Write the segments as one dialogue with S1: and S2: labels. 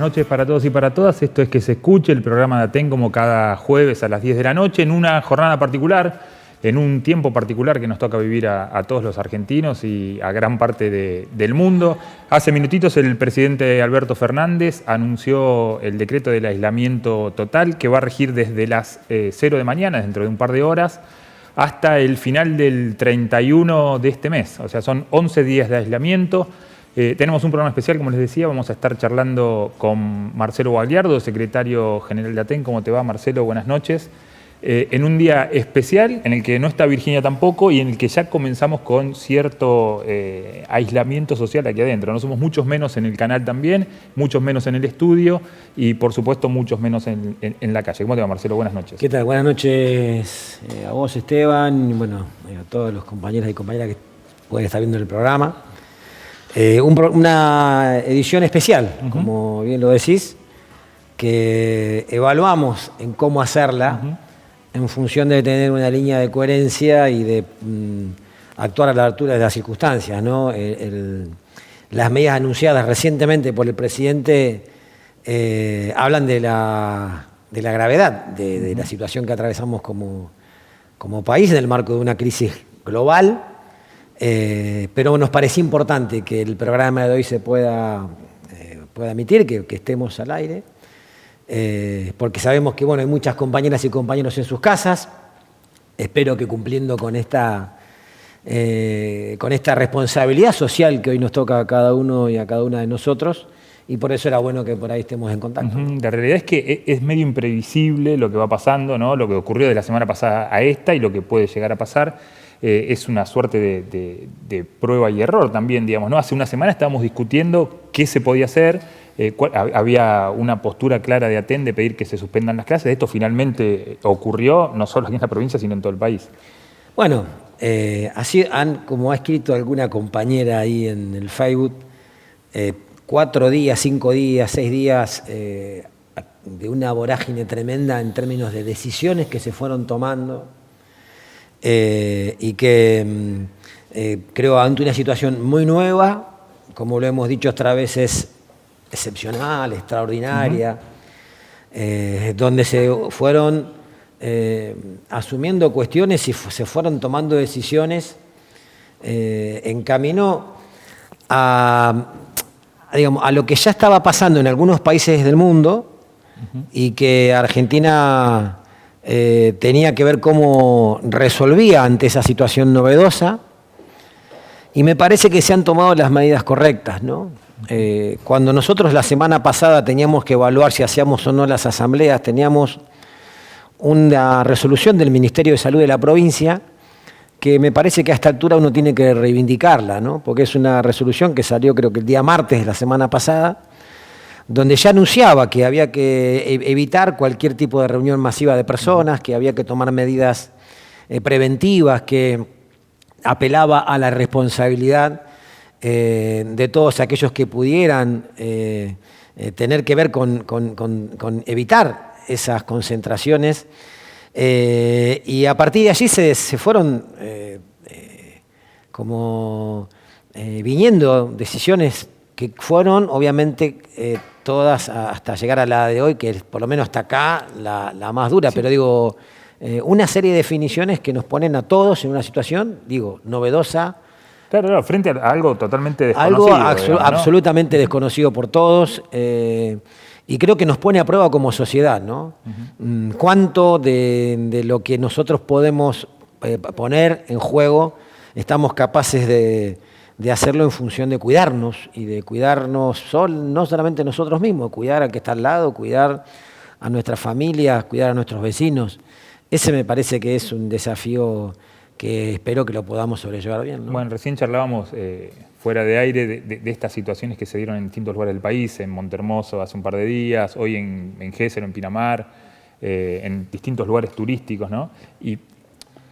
S1: noches para todos y para todas. Esto es Que se escuche, el programa de Aten, como cada jueves a las 10 de la noche, en una jornada particular, en un tiempo particular que nos toca vivir a todos los argentinos y a gran parte del mundo. Hace minutitos el presidente Alberto Fernández anunció el decreto del aislamiento total que va a regir desde las 0 de mañana, dentro de un par de horas, hasta el final del 31 de este mes. O sea, son 11 días de aislamiento. Tenemos un programa especial, como les decía, vamos a estar charlando con Marcelo Guagliardo, secretario general de Aten. ¿Cómo te va, Marcelo? Buenas noches. En un día especial en el que no está Virginia tampoco y en el que ya comenzamos con cierto aislamiento social aquí adentro. No somos muchos menos en el canal también, muchos menos en el estudio y por supuesto muchos menos en la calle. ¿Cómo te va, Marcelo? Buenas noches.
S2: ¿Qué tal? Buenas noches a vos, Esteban, y bueno, a todos los compañeros y compañeras que pueden estar viendo el programa. Una edición especial, como bien lo decís, que evaluamos en cómo hacerla en función de tener una línea de coherencia y de actuar a la altura de las circunstancias, ¿no? Las medidas anunciadas recientemente por el presidente hablan de la gravedad de la situación que atravesamos como país en el marco de una crisis global. Pero nos parecía importante que el programa de hoy se pueda emitir, que estemos al aire, porque sabemos que bueno, hay muchas compañeras y compañeros en sus casas. Espero que cumpliendo con esta responsabilidad social que hoy nos toca a cada uno y a cada una de nosotros, y por eso era bueno que por ahí estemos en contacto.
S1: La realidad es que es medio imprevisible lo que va pasando, ¿no? Lo que ocurrió de la semana pasada a esta y lo que puede llegar a pasar. Es una suerte de prueba y error también, digamos, ¿no? Hace una semana estábamos discutiendo qué se podía hacer, había una postura clara de Aten de pedir que se suspendan las clases. Esto finalmente ocurrió, no solo aquí en la provincia, sino en todo el país.
S2: Bueno, así como ha escrito alguna compañera ahí en el Facebook, 4 días, 5 días, 6 días de una vorágine tremenda en términos de decisiones que se fueron tomando. Y que creo ante una situación muy nueva, como lo hemos dicho otra vez, es excepcional, extraordinaria, donde se fueron asumiendo cuestiones y se fueron tomando decisiones en camino a lo que ya estaba pasando en algunos países del mundo y que Argentina tenía que ver cómo resolvía ante esa situación novedosa, y me parece que se han tomado las medidas correctas, ¿no? Cuando nosotros la semana pasada teníamos que evaluar si hacíamos o no las asambleas, teníamos una resolución del Ministerio de Salud de la provincia que me parece que a esta altura uno tiene que reivindicarla, ¿no? Porque es una resolución que salió creo que el día martes de la semana pasada, donde ya anunciaba que había que evitar cualquier tipo de reunión masiva de personas, que había que tomar medidas preventivas, que apelaba a la responsabilidad de todos aquellos que pudieran tener que ver con evitar esas concentraciones. Y a partir de allí se fueron viniendo decisiones que fueron obviamente todas hasta llegar a la de hoy, que es por lo menos hasta acá la más dura, sí. Pero digo, una serie de definiciones que nos ponen a todos en una situación, digo, novedosa.
S1: Claro, frente a algo totalmente desconocido.
S2: Algo ¿no? Absolutamente desconocido por todos, y creo que nos pone a prueba como sociedad, ¿no? Cuánto de lo que nosotros podemos poner en juego estamos capaces de hacerlo en función de cuidarnos y de cuidarnos no solamente nosotros mismos, cuidar al que está al lado, cuidar a nuestras familias, cuidar a nuestros vecinos. Ese me parece que es un desafío que espero que lo podamos sobrellevar bien, ¿no?
S1: Bueno, recién charlábamos fuera de aire de estas situaciones que se dieron en distintos lugares del país, en Montehermoso hace un par de días, hoy en Gesell, en Pinamar, en distintos lugares turísticos, ¿no? Y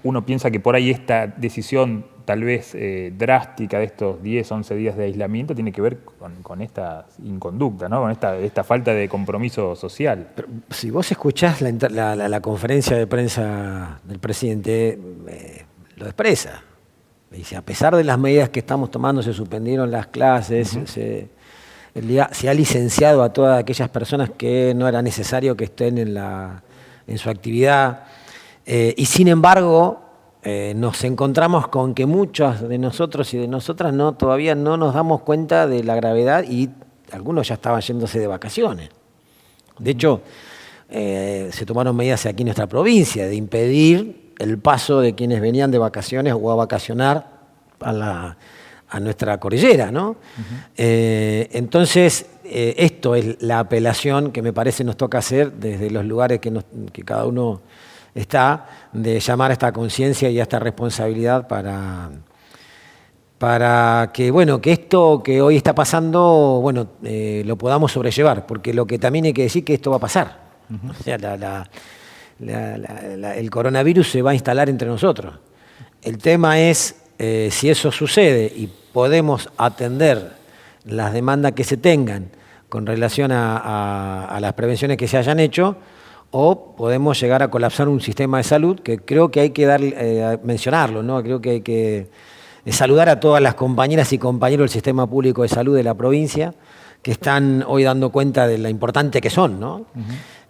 S1: uno piensa que por ahí esta decisión tal vez drástica de estos 10, 11 días de aislamiento tiene que ver con esta inconducta, ¿no? Con esta falta de compromiso social.
S2: Pero si vos escuchás la conferencia de prensa del presidente, lo expresa. Dice, a pesar de las medidas que estamos tomando, se suspendieron las clases, se ha licenciado a todas aquellas personas que no era necesario que estén en su actividad. Y sin embargo, nos encontramos con que muchos de nosotros y de nosotras todavía no nos damos cuenta de la gravedad y algunos ya estaban yéndose de vacaciones. De hecho, se tomaron medidas aquí en nuestra provincia de impedir el paso de quienes venían de vacaciones o a vacacionar a nuestra cordillera, ¿no? Entonces, esto es la apelación que me parece nos toca hacer desde los lugares que cada uno está, de llamar a esta conciencia y a esta responsabilidad para que, bueno, que esto que hoy está pasando, bueno, lo podamos sobrellevar, porque lo que también hay que decir que esto va a pasar. O sea, el coronavirus se va a instalar entre nosotros. El tema es si eso sucede y podemos atender las demandas que se tengan con relación a las prevenciones que se hayan hecho, o podemos llegar a colapsar un sistema de salud que creo que hay que mencionarlo, ¿no? Creo que hay que saludar a todas las compañeras y compañeros del sistema público de salud de la provincia que están hoy dando cuenta de lo importante que son, ¿no?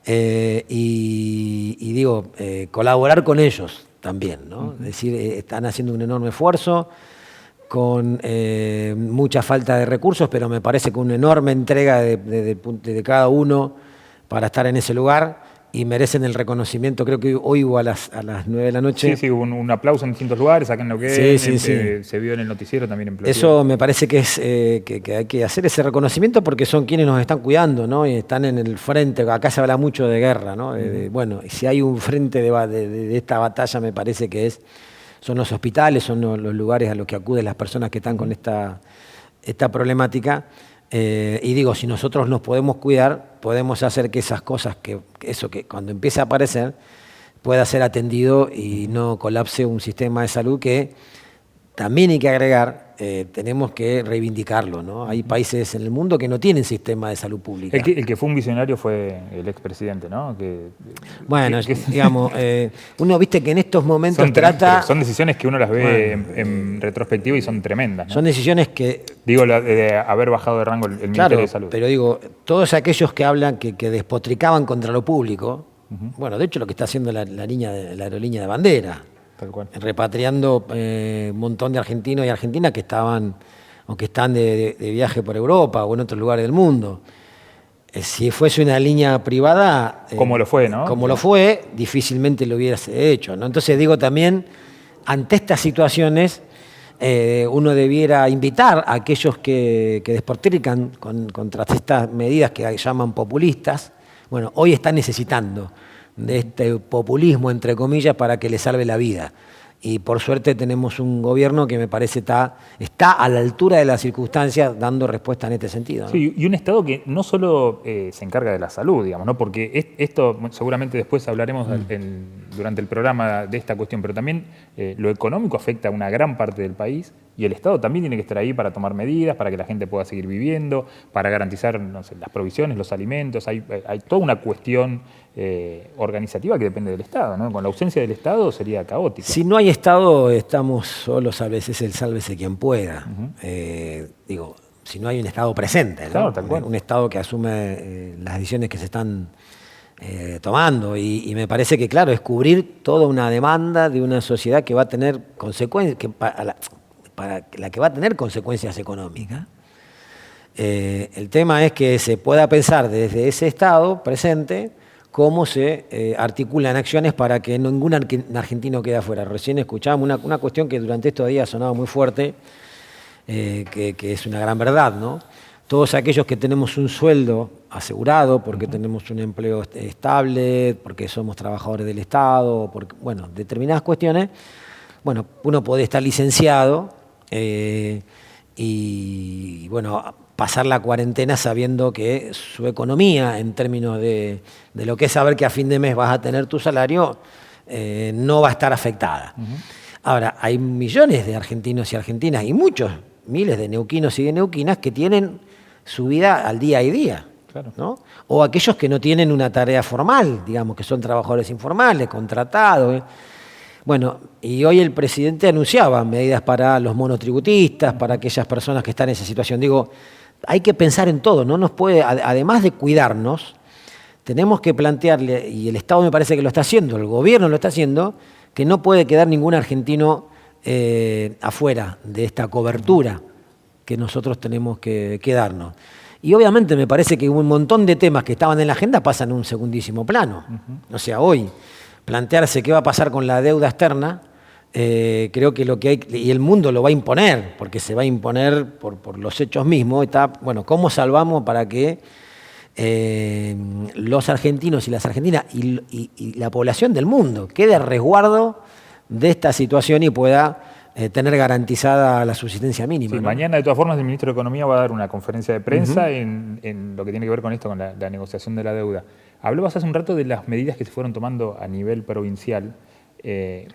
S2: Y digo, colaborar con ellos también, ¿no? Es decir, están haciendo un enorme esfuerzo con mucha falta de recursos, pero me parece que una enorme entrega de cada uno para estar en ese lugar, y merecen el reconocimiento. Creo que hoy hubo a las 9 de la noche.
S1: Sí, hubo un aplauso en distintos lugares, acá en Neuquén,
S2: sí.
S1: Se vio en el noticiero también en Plotino.
S2: Eso me parece que es que hay que hacer ese reconocimiento porque son quienes nos están cuidando, ¿no? Y están en el frente. Acá se habla mucho de guerra, ¿no? Bueno, si hay un frente de esta batalla, me parece que son los hospitales, son los lugares a los que acuden las personas que están con esta problemática. Y digo, si nosotros nos podemos cuidar, podemos hacer que esas cosas, que cuando empiece a aparecer, pueda ser atendido y no colapse un sistema de salud que también hay que agregar, tenemos que reivindicarlo, ¿no? Hay países en el mundo que no tienen sistema de salud pública.
S1: El que fue un visionario fue el expresidente, ¿no?
S2: Bueno, digamos, uno viste que en estos momentos
S1: son decisiones que uno las ve en retrospectiva y son tremendas, ¿no?
S2: Son decisiones que...
S1: Digo, de haber bajado de rango el Ministerio de Salud.
S2: Pero digo, todos aquellos que hablan que despotricaban contra lo público, bueno, de hecho lo que está haciendo la aerolínea de bandera,
S1: tal cual,
S2: repatriando un montón de argentinos y argentinas que estaban o que están de viaje por Europa o en otros lugares del mundo. Si fuese una línea privada...
S1: como lo fue, ¿no?
S2: Como lo fue, difícilmente lo hubiese hecho, ¿no? Entonces digo también, ante estas situaciones, uno debiera invitar a aquellos que despotrican contra estas medidas que llaman populistas. Bueno, hoy están necesitando de este populismo, entre comillas, para que les salve la vida. Y por suerte tenemos un gobierno que me parece está a la altura de las circunstancias dando respuesta en este sentido, ¿no?
S1: Sí, y un Estado que no solo se encarga de la salud, digamos, ¿no? Porque esto seguramente después hablaremos durante el programa de esta cuestión, pero también lo económico afecta a una gran parte del país y el Estado también tiene que estar ahí para tomar medidas, para que la gente pueda seguir viviendo, para garantizar, no sé, las provisiones, los alimentos. Hay toda una cuestión organizativa que depende del Estado, ¿no? Con la ausencia del Estado sería caótico.
S2: Si no hay Estado, estamos solos, a veces el sálvese quien pueda. Digo, si no hay un Estado presente, ¿no?
S1: Claro, tal cual.
S2: Un Estado que asume las decisiones que se están tomando. Y me parece que, claro, es cubrir toda una demanda de una sociedad que va a tener consecuencias, para la que va a tener consecuencias económicas. El tema es que se pueda pensar desde ese Estado presente cómo se articulan acciones para que ningún argentino quede afuera. Recién escuchábamos una cuestión que durante estos días sonaba muy fuerte, que es una gran verdad, ¿no? Todos aquellos que tenemos un sueldo asegurado, porque tenemos un empleo estable, porque somos trabajadores del Estado, porque, bueno, determinadas cuestiones, bueno, uno puede estar licenciado y, bueno, pasar la cuarentena sabiendo que su economía, en términos de lo que es saber que a fin de mes vas a tener tu salario, no va a estar afectada. Ahora, hay millones de argentinos y argentinas y muchos, miles de neuquinos y de neuquinas que tienen su vida al día a día,
S1: claro,
S2: ¿no? O aquellos que no tienen una tarea formal, digamos, que son trabajadores informales, contratados. Bueno, y hoy el presidente anunciaba medidas para los monotributistas, para aquellas personas que están en esa situación. Digo, hay que pensar en todo, no nos puede, además de cuidarnos, tenemos que plantearle, y el Estado me parece que lo está haciendo, el gobierno lo está haciendo, que no puede quedar ningún argentino afuera de esta cobertura que nosotros tenemos que darnos. Y obviamente me parece que un montón de temas que estaban en la agenda pasan en un segundísimo plano. O sea, hoy plantearse qué va a pasar con la deuda externa, creo que lo que hay, y el mundo lo va a imponer, porque se va a imponer por los hechos mismos, está, bueno, ¿cómo salvamos para que los argentinos y las argentinas y la población del mundo quede a resguardo de esta situación y pueda tener garantizada la subsistencia mínima?
S1: Sí,
S2: ¿no?
S1: Mañana, de todas formas, el ministro de Economía va a dar una conferencia de prensa en lo que tiene que ver con esto, con la negociación de la deuda. Hablabas hace un rato de las medidas que se fueron tomando a nivel provincial.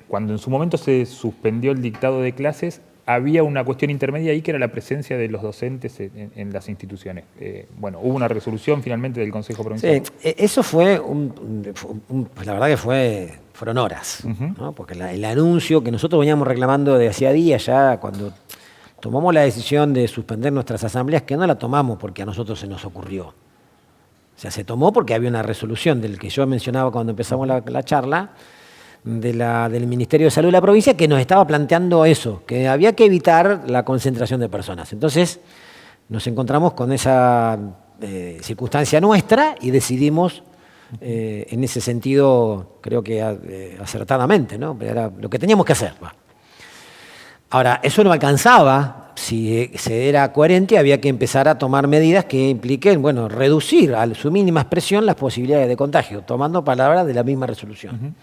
S1: Cuando en su momento se suspendió el dictado de clases, había una cuestión intermedia ahí que era la presencia de los docentes en las instituciones. Bueno, hubo una resolución finalmente del Consejo Provincial.
S2: Sí, eso fue pues la verdad que fueron horas, ¿no? Porque el anuncio que nosotros veníamos reclamando de hacía días ya, cuando tomamos la decisión de suspender nuestras asambleas, que no la tomamos porque a nosotros se nos ocurrió. O sea, se tomó porque había una resolución del que yo mencionaba cuando empezamos la charla, del Ministerio de Salud de la provincia, que nos estaba planteando eso, que había que evitar la concentración de personas. Entonces nos encontramos con esa circunstancia nuestra y decidimos en ese sentido, creo que acertadamente, ¿no? Era lo que teníamos que hacer. Va. Ahora, eso no alcanzaba. Si se era coherente, había que empezar a tomar medidas que impliquen, bueno, reducir a su mínima expresión las posibilidades de contagio, tomando palabras de la misma resolución.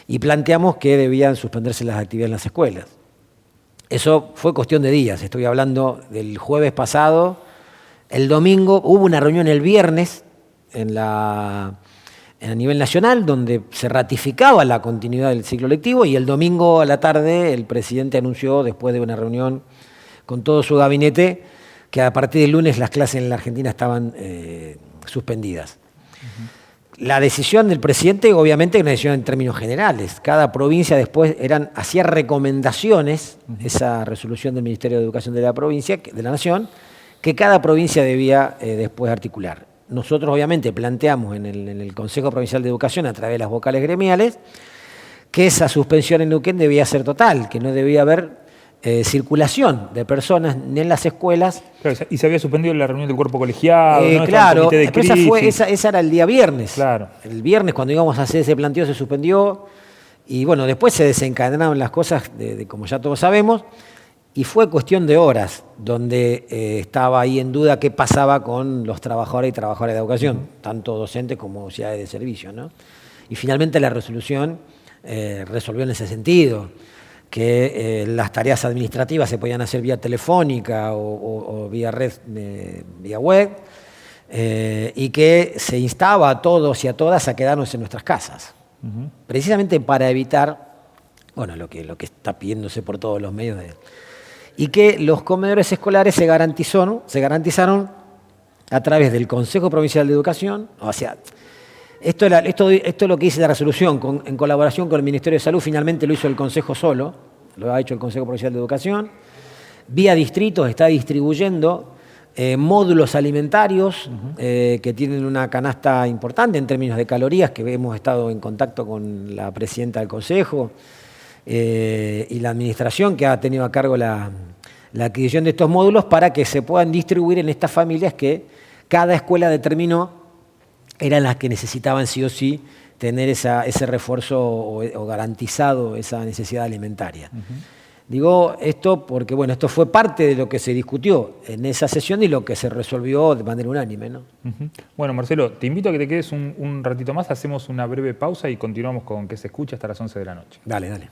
S2: Y planteamos que debían suspenderse las actividades en las escuelas. Eso fue cuestión de días, estoy hablando del jueves pasado. El domingo hubo una reunión el viernes a nivel nacional donde se ratificaba la continuidad del ciclo lectivo, y el domingo a la tarde el presidente anunció, después de una reunión con todo su gabinete, que a partir del lunes las clases en la Argentina estaban suspendidas. La decisión del presidente, obviamente, es una decisión en términos generales. Cada provincia después hacía recomendaciones, esa resolución del Ministerio de Educación de la provincia, de la Nación, que cada provincia debía después articular. Nosotros, obviamente, planteamos en el Consejo Provincial de Educación, a través de las vocales gremiales, que esa suspensión en Neuquén debía ser total, que no debía haber circulación de personas ni en las escuelas.
S1: Claro, y se había suspendido la reunión del cuerpo colegiado, ¿no?
S2: Claro,
S1: el comité de crisis.
S2: Esa era el día viernes.
S1: Claro.
S2: El viernes, cuando íbamos a hacer ese planteo, se suspendió. Y bueno, después se desencadenaron las cosas, como ya todos sabemos, y fue cuestión de horas, donde estaba ahí en duda qué pasaba con los trabajadores y trabajadoras de educación, tanto docentes como sociedades de servicio, ¿no? Y finalmente la resolución resolvió en ese sentido, que las tareas administrativas se podían hacer vía telefónica o vía red, vía web, y que se instaba a todos y a todas a quedarnos en nuestras casas, precisamente para evitar, bueno, lo que está pidiéndose por todos los medios, y que los comedores escolares se garantizaron a través del Consejo Provincial de Educación. O sea, esto es lo que dice la resolución, en colaboración con el Ministerio de Salud. Finalmente lo hizo el Consejo solo, lo ha hecho el Consejo Provincial de Educación. Vía distritos está distribuyendo módulos alimentarios que tienen una canasta importante en términos de calorías, que hemos estado en contacto con la presidenta del Consejo y la administración, que ha tenido a cargo la adquisición de estos módulos, para que se puedan distribuir en estas familias que cada escuela determinó eran las que necesitaban sí o sí tener ese refuerzo o garantizado esa necesidad alimentaria. Digo esto porque, bueno, esto fue parte de lo que se discutió en esa sesión y lo que se resolvió de manera unánime, ¿no?
S1: Bueno, Marcelo, te invito a que te quedes un ratito más, hacemos una breve pausa y continuamos con Que se escucha hasta las 11 de la noche.
S2: Dale.